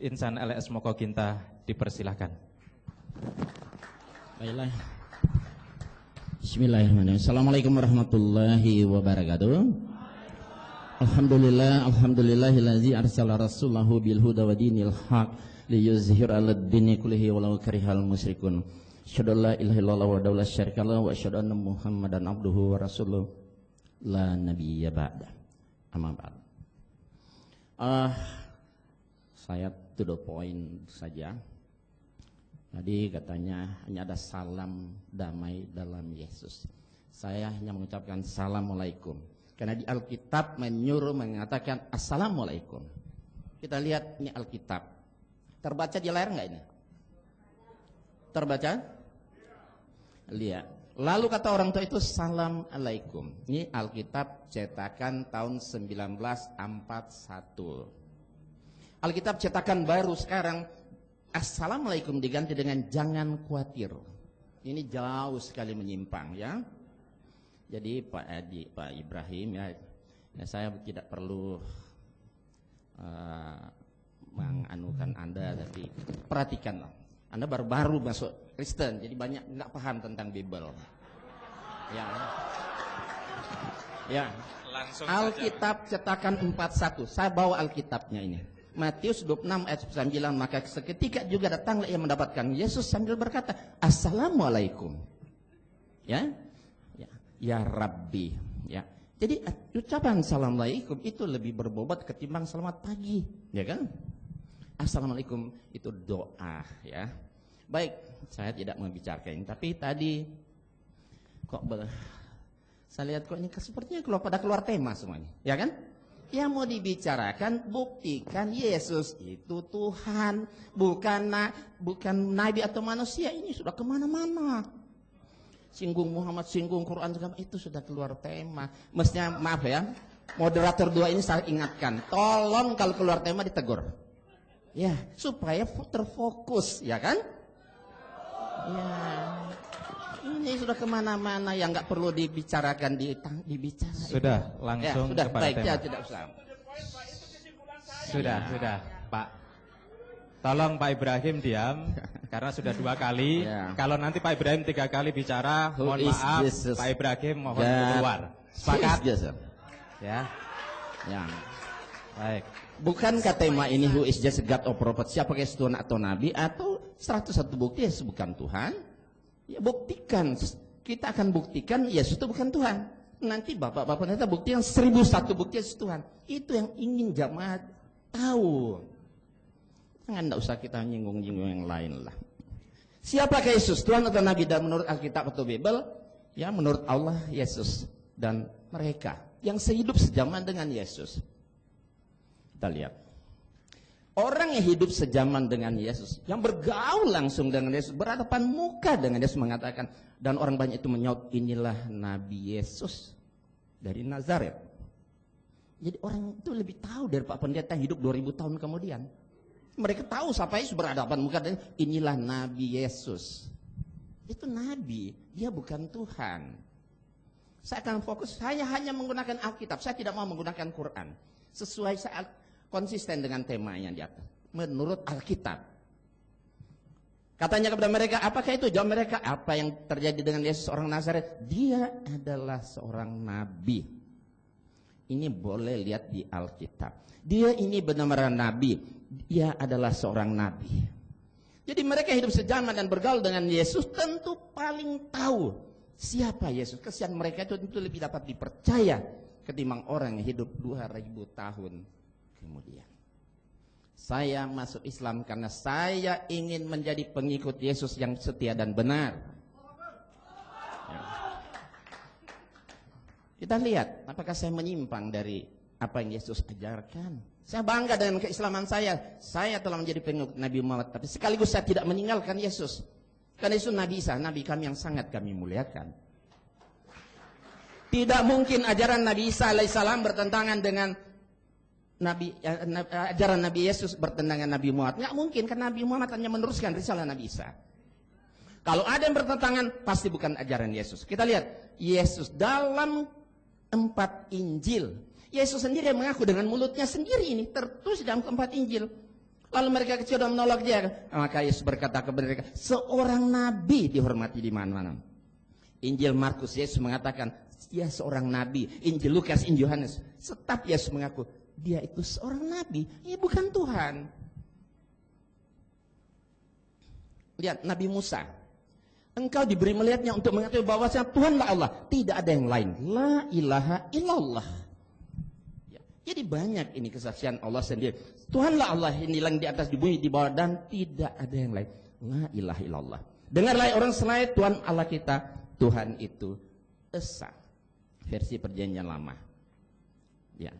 Insan LS Moko Ginta dipersilahkan. Baiklah. Bismillahirrahmanirrahim. Assalamualaikum warahmatullahi wabarakatuh. Alhamdulillahillazi arsala rasulahu bil huda wa dinil haq liyuzhira 'alad dini kullihi walau karihal musyrikun. Asyhadu an la ilaha illallah wa la syarika lahu wa asyhadu anna Muhammadan abduhu wa rasuluh la nabiyya ba'da. Amma ba'd. Saya to the point saja. Tadi katanya hanya ada salam damai dalam Yesus. Saya hanya mengucapkan assalamualaikum. Karena di Alkitab menyuruh mengatakan assalamualaikum. Kita lihat ini Alkitab. Terbaca di layar enggak ini? Terbaca? Lihat. Lalu kata orang tua itu salam alaikum. Ini Alkitab cetakan tahun 1941. Alkitab cetakan baru sekarang assalamualaikum diganti dengan jangan khawatir. Ini jauh sekali menyimpang ya. Jadi Pak Ibrahim ya saya tidak perlu menganukan Anda, tapi perhatikanlah. Anda baru-baru masuk Kristen, jadi banyak nggak paham tentang Bible. Ya. Langsung Alkitab saja. Cetakan 41. Saya bawa Alkitabnya ini. Matius 26 ayat 9, maka seketika juga datanglah ia mendapatkan Yesus sambil berkata assalamualaikum. Ya Rabbi. Ya. Jadi ucapan assalamualaikum itu lebih berbobot ketimbang selamat pagi, ya kan? Assalamualaikum itu doa, ya. Baik, saya tidak membicarakan, tapi tadi kok saya lihat kok ini sepertinya pada keluar tema semuanya, ya kan? Yang mau dibicarakan buktikan Yesus itu Tuhan, bukan nabi atau manusia. Ini sudah kemana-mana. Singgung Muhammad, singgung Quran, itu sudah keluar tema. Mestinya maaf ya, moderator 2 ini saya ingatkan, tolong kalau keluar tema ditegur. Ya, supaya terfokus, ya kan? Ya, ini sudah kemana-mana yang nggak perlu dibicarakan dibicarakan. Sudah langsung ya, sudah kepada baik tema. ya, tidak usah. Sudah, Pak. Tolong Pak Ibrahim diam karena sudah 2 kali. Ya. Kalau nanti Pak Ibrahim 3 kali bicara, Who mohon is maaf, Jesus? Pak Ibrahim mohon God. keluar. Sepakat? Ya. Ya. Baik. Bukankah tema ini who is just God or prophet? Siapa Yesus Tuhan atau Nabi? Atau 101 bukti Yesus bukan Tuhan? Ya buktikan. Kita akan buktikan Yesus itu bukan Tuhan. Nanti bapak-bapak nanti buktikan 1001 bukti Yesus Tuhan. Itu yang ingin jamaah tahu. Jangan tidak usah kita nyinggung-nyinggung yang lain lah. Siapakah Yesus, Tuhan atau Nabi? Dan menurut Alkitab atau Bible, ya menurut Allah Yesus dan mereka yang sehidup sejaman dengan Yesus. Kita lihat. Orang yang hidup sejaman dengan Yesus, yang bergaul langsung dengan Yesus, berhadapan muka dengan Yesus mengatakan, dan orang banyak itu menyaut, inilah Nabi Yesus dari Nazaret. Jadi orang itu lebih tahu dari Pak Pendeta yang hidup 2000 tahun kemudian. Mereka tahu siapa Yesus, berhadapan muka dengan inilah Nabi Yesus. Itu Nabi, dia bukan Tuhan. Saya akan fokus, saya hanya menggunakan Alkitab, saya tidak mau menggunakan Quran. Sesuai saya konsisten dengan tema yang di atas. Menurut Alkitab. Katanya kepada mereka, apakah itu? Jawab mereka, apa yang terjadi dengan Yesus orang Nazaret? Dia adalah seorang nabi. Ini boleh lihat di Alkitab. Dia ini benar-benar nabi. Dia adalah seorang nabi. Jadi mereka hidup sejaman dan bergaul dengan Yesus tentu paling tahu siapa Yesus. Kesian mereka itu tentu lebih dapat dipercaya ketimbang orang yang hidup 2000 tahun kemudian. Saya masuk Islam karena saya ingin menjadi pengikut Yesus yang setia dan benar. Ya. Kita lihat apakah saya menyimpang dari apa yang Yesus ajarkan. Saya bangga dengan keislaman saya. Saya telah menjadi pengikut Nabi Muhammad, tapi sekaligus saya tidak meninggalkan Yesus. Karena Yesus Nabi Isa, Nabi kami yang sangat kami muliakan. Tidak mungkin ajaran Nabi Isa alaihissalam bertentangan dengan ajaran Nabi Yesus bertentangan Nabi Muhammad. Nggak mungkin, karena Nabi Muhammad hanya meneruskan risalah Nabi Isa. Kalau ada yang bertentangan, pasti bukan ajaran Yesus. Kita lihat Yesus dalam 4 Injil. Yesus sendiri yang mengaku dengan mulutnya sendiri ini tertulis dalam 4 Injil. Lalu mereka kecewa dan menolak dia. Maka Yesus berkata kepada mereka, seorang nabi dihormati di mana-mana. Injil Markus, Yesus mengatakan dia seorang nabi. Injil Lukas, Injil Yohanes, tetap Yesus mengaku dia itu seorang nabi, ia bukan Tuhan. Lihat Nabi Musa, engkau diberi melihatnya untuk mengetahui bahwasanya Tuhanlah Allah, tidak ada yang lain. La ilaha illallah. Ya, jadi banyak ini kesaksian Allah sendiri. Tuhanlah Allah, ini langit di atas, di bumi, di bawah, dan tidak ada yang lain. La ilaha illallah. Dengarlah orang selain Tuhan Allah kita, Tuhan itu Esa. Versi Perjanjian Lama. Ya.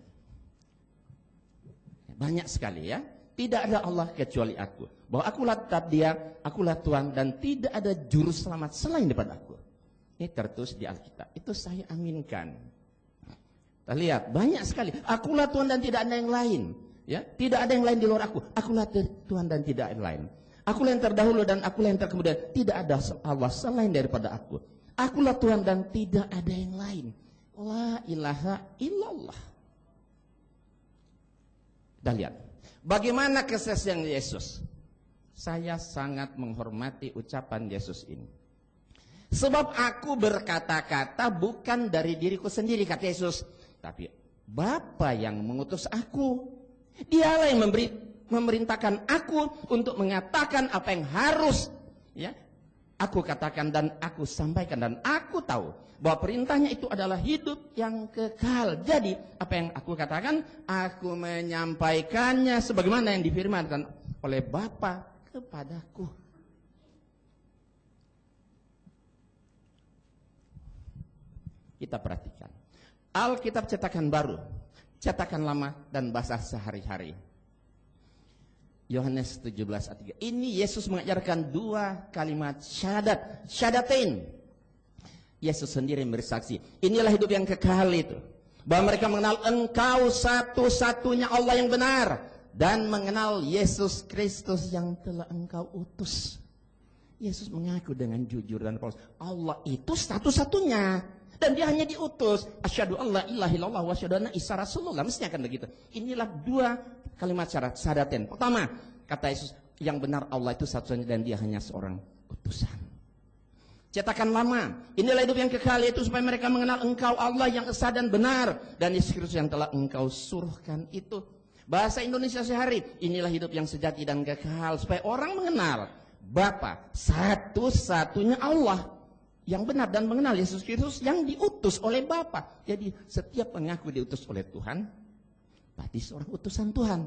Banyak sekali ya. Tidak ada Allah kecuali aku. Bahwa akulah tetap dia, akulah Tuhan, dan tidak ada juru selamat selain daripada aku. Ini tertulis di Alkitab. Itu saya aminkan. Kita lihat banyak sekali. Akulah Tuhan dan tidak ada yang lain. Ya, tidak ada yang lain di luar aku. Akulah Tuhan dan tidak ada yang lain. Akulah yang terdahulu dan akulah yang terkemudian. Tidak ada Allah selain daripada aku. Akulah Tuhan dan tidak ada yang lain. La ilaha illallah. Kita lihat bagaimana kesaksian Yesus. Saya sangat menghormati ucapan Yesus ini. Sebab aku berkata-kata bukan dari diriku sendiri, kata Yesus, tapi Bapa yang mengutus aku. Dialah yang memerintahkan aku untuk mengatakan apa yang harus ya aku katakan dan aku sampaikan, dan aku tahu bahwa perintahnya itu adalah hidup yang kekal. Jadi apa yang aku katakan, aku menyampaikannya sebagaimana yang difirmankan oleh Bapa kepadaku. Kita perhatikan Alkitab cetakan baru, cetakan lama, dan bahasa sehari-hari. Yohanes 17 ayat 3. Ini Yesus mengajarkan dua kalimat syahadat, syahadatain. Yesus sendiri bersaksi, inilah hidup yang kekal itu, bahwa mereka mengenal Engkau satu-satunya Allah yang benar, dan mengenal Yesus Kristus yang telah Engkau utus. Yesus mengaku dengan jujur dan polos, Allah itu satu-satunya, dan dia hanya diutus. Asyhadu alla ilaha illallah wa asyhadu anna Isa Rasulullah. Mestinya akan begitu. Inilah dua kalimat syarat syahadatain. Pertama, kata Yesus, yang benar Allah itu satu-satunya dan dia hanya seorang utusan. Cetakan lama, inilah hidup yang kekal, yaitu supaya mereka mengenal Engkau Allah yang esa dan benar, dan Yesus Kristus yang telah Engkau suruhkan itu. Bahasa Indonesia sehari, inilah hidup yang sejati dan kekal, supaya orang mengenal Bapa satu-satunya Allah yang benar, dan mengenal Yesus Kristus yang diutus oleh Bapa. Jadi setiap mengaku diutus oleh Tuhan, berarti seorang utusan Tuhan.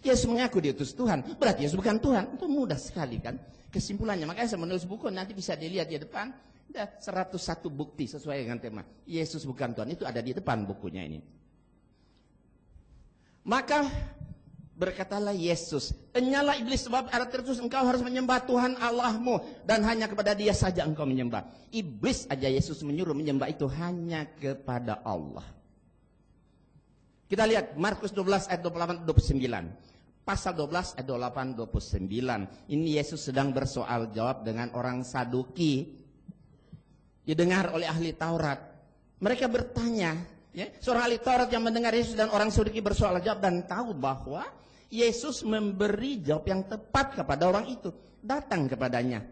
Yesus mengaku diutus Tuhan, berarti Yesus bukan Tuhan. Itu mudah sekali kan kesimpulannya. Makanya saya menulis buku, nanti bisa dilihat di depan. Ada 101 bukti sesuai dengan tema Yesus bukan Tuhan. Itu ada di depan bukunya ini. Maka berkatalah Yesus, enyalah iblis, sebab ada tertulis engkau harus menyembah Tuhan Allahmu, dan hanya kepada dia saja engkau menyembah. Iblis aja Yesus menyuruh menyembah itu hanya kepada Allah. Kita lihat Markus 12 ayat 28-29. Pasal 12 ayat 28-29. Ini Yesus sedang bersoal jawab dengan orang Saduki. Didengar oleh ahli Taurat. Mereka bertanya, ya, seorang ahli Taurat yang mendengar Yesus dan orang Saduki bersoal jawab dan tahu bahwa Yesus memberi jawab yang tepat kepada orang itu. Datang kepadanya.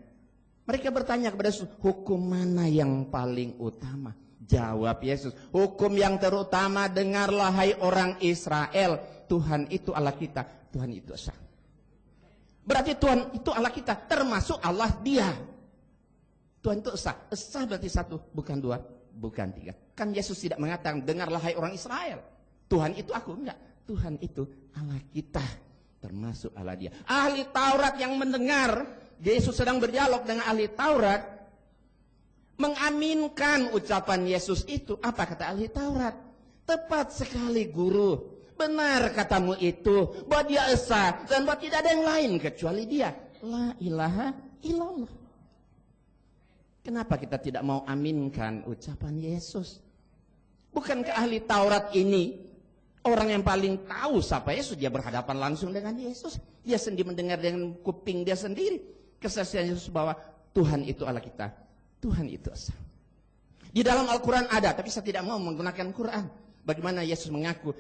Mereka bertanya kepada Yesus, hukum mana yang paling utama? Jawab Yesus, hukum yang terutama, dengarlah hai orang Israel, Tuhan itu Allah kita, Tuhan itu esa. Berarti Tuhan itu Allah kita, termasuk Allah dia. Tuhan itu esa. Esa berarti satu, bukan dua, bukan tiga. Kan Yesus tidak mengatakan dengarlah hai orang Israel, Tuhan itu aku, enggak. Tuhan itu Allah kita, termasuk Allah dia. Ahli Taurat yang mendengar Yesus sedang berdialog dengan ahli Taurat, mengaminkan ucapan Yesus itu. Apa kata ahli Taurat? Tepat sekali guru, benar katamu itu, bahwa dia esa dan bahwa tidak ada yang lain kecuali dia. La ilaha illallah. Kenapa kita tidak mau aminkan ucapan Yesus? Bukankah ahli Taurat ini orang yang paling tahu siapa Yesus? Dia berhadapan langsung dengan Yesus, dia sendiri mendengar dengan kuping dia sendiri kesaksian Yesus bahwa Tuhan itu Allah kita, Tuhan itu esa. Di dalam Al-Quran ada, tapi saya tidak mau menggunakan Quran. Bagaimana Yesus mengaku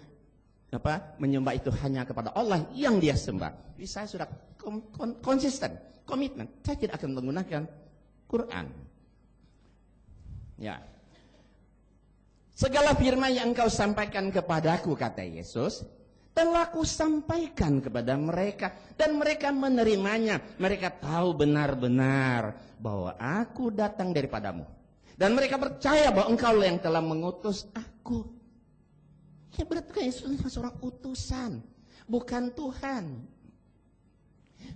menyembah itu hanya kepada Allah yang dia sembah. Jadi saya sudah konsisten, komitmen. Saya tidak akan menggunakan Quran. Ya. Segala firman yang engkau sampaikan kepadaku, kata Yesus, telah ku sampaikan kepada mereka, dan mereka menerimanya. Mereka tahu benar-benar bahwa aku datang daripadamu, dan mereka percaya bahwa engkau yang telah mengutus aku. Ya, berarti Yesus adalah seorang utusan, bukan Tuhan.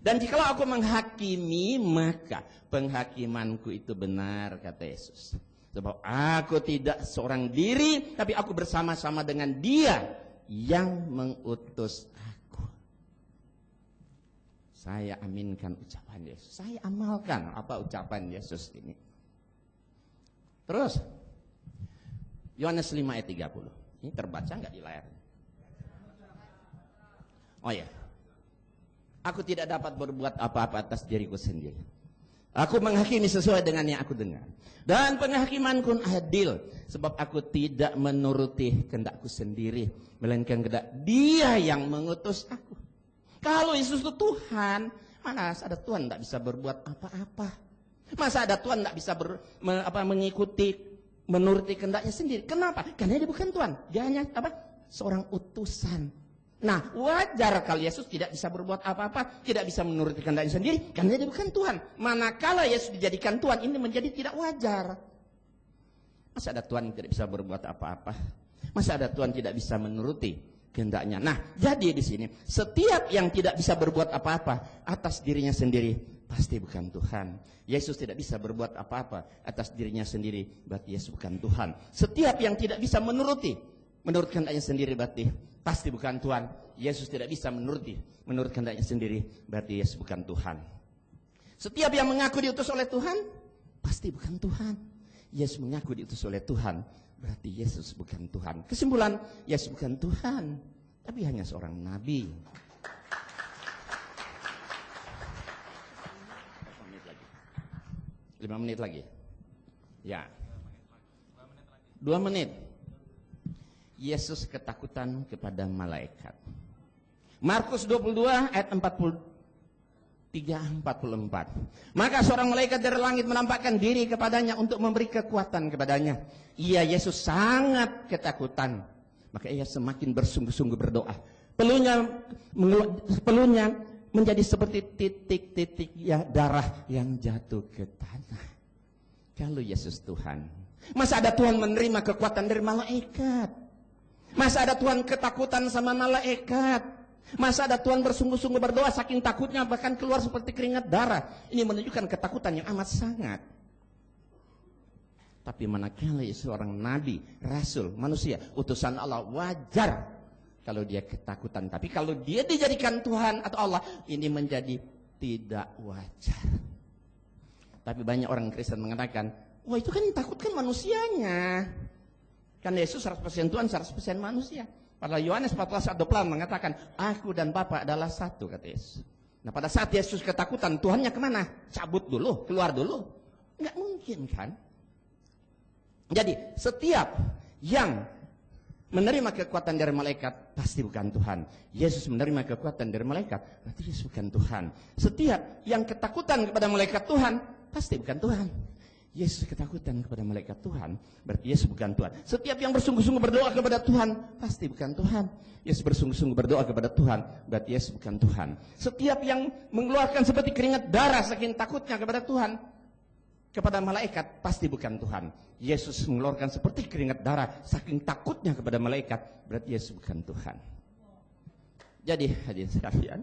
Dan jikalau aku menghakimi, maka penghakimanku itu benar, kata Yesus. Sebab aku tidak seorang diri, tapi aku bersama-sama dengan Dia yang mengutus aku. Saya aminkan ucapan Yesus. Saya amalkan apa ucapan Yesus ini. Terus, Yohanes 5 ayat 30. Ini terbaca nggak di layar? Oh ya. Aku tidak dapat berbuat apa-apa atas diriku sendiri. Aku menghakimi sesuai dengan yang aku dengar. Dan penghakimanku adil, sebab aku tidak menuruti kehendakku sendiri, melainkan kehendak Dia yang mengutus aku. Kalau Yesus itu Tuhan, mana ada Tuhan tidak bisa berbuat apa-apa? Masa ada Tuhan tidak bisa mengikuti, menuruti kehendaknya sendiri? Kenapa? Karena Dia bukan Tuhan. Dia hanya seorang utusan. Nah, wajar kalau Yesus tidak bisa berbuat apa-apa, tidak bisa menuruti kehendaknya sendiri, karena Dia bukan Tuhan. Manakala Yesus dijadikan Tuhan, ini menjadi tidak wajar. Masa ada Tuhan yang tidak bisa berbuat apa-apa? Masa ada Tuhan tidak bisa menuruti kehendaknya? Nah, jadi di sini setiap yang tidak bisa berbuat apa-apa atas dirinya sendiri pasti bukan Tuhan. Yesus tidak bisa berbuat apa-apa atas dirinya sendiri, berarti Yesus bukan Tuhan. Setiap yang tidak bisa menurut kehendaknya sendiri, berarti pasti bukan Tuhan. Yesus tidak bisa menurut kehendaknya sendiri, berarti Yesus bukan Tuhan. Setiap yang mengaku diutus oleh Tuhan, pasti bukan Tuhan. Yesus mengaku diutus oleh Tuhan, berarti Yesus bukan Tuhan. Kesimpulan, Yesus bukan Tuhan, tapi hanya seorang nabi. 5 menit lagi. Ya. 2 menit. Yesus ketakutan kepada malaikat. Markus 22 ayat 43-44. Maka seorang malaikat dari langit menampakkan diri kepadanya untuk memberi kekuatan kepadanya. Ia Yesus sangat ketakutan. Maka ia semakin bersungguh-sungguh berdoa. Pelunya menjadi seperti titik-titik darah yang jatuh ke tanah. Kalau Yesus Tuhan, masa ada Tuhan menerima kekuatan dari malaikat? Masa ada Tuhan ketakutan sama malaikat? Masa ada Tuhan bersungguh-sungguh berdoa saking takutnya bahkan keluar seperti keringat darah? Ini menunjukkan ketakutan yang amat sangat. Tapi manakala seorang nabi, rasul, manusia, utusan Allah, wajar kalau dia ketakutan. Tapi kalau dia dijadikan Tuhan atau Allah, ini menjadi tidak wajar. Tapi banyak orang Kristen mengatakan, wah itu kan yang takut kan manusianya. Karena Yesus 100% Tuhan, 100% manusia. Pada Yohanes 14 ayat 20 mengatakan, aku dan Bapa adalah satu, kata Yesus. Nah pada saat Yesus ketakutan, Tuhannya kemana? Cabut dulu, keluar dulu. Nggak mungkin kan? Jadi setiap yang menerima kekuatan dari malaikat, pasti bukan Tuhan. Yesus menerima kekuatan dari malaikat, berarti Yesus bukan Tuhan. Setiap yang ketakutan kepada malaikat Tuhan, pasti bukan Tuhan. Yesus ketakutan kepada malaikat Tuhan, berarti Yesus bukan Tuhan. Setiap yang bersungguh-sungguh berdoa kepada Tuhan, pasti bukan Tuhan. Yesus bersungguh-sungguh berdoa kepada Tuhan, berarti Yesus bukan Tuhan. Setiap yang mengeluarkan seperti keringat darah saking takutnya kepada Tuhan, kepada malaikat, pasti bukan Tuhan. Yesus mengeluarkan seperti keringat darah saking takutnya kepada malaikat, berarti Yesus bukan Tuhan. Jadi hadirin sekalian,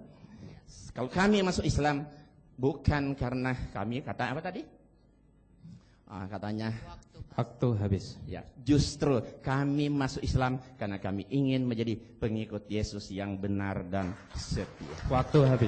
kalau kami masuk Islam bukan karena kami kata apa tadi? Katanya waktu habis. Ya, justru kami masuk Islam karena kami ingin menjadi pengikut Yesus yang benar dan setia. Waktu habis.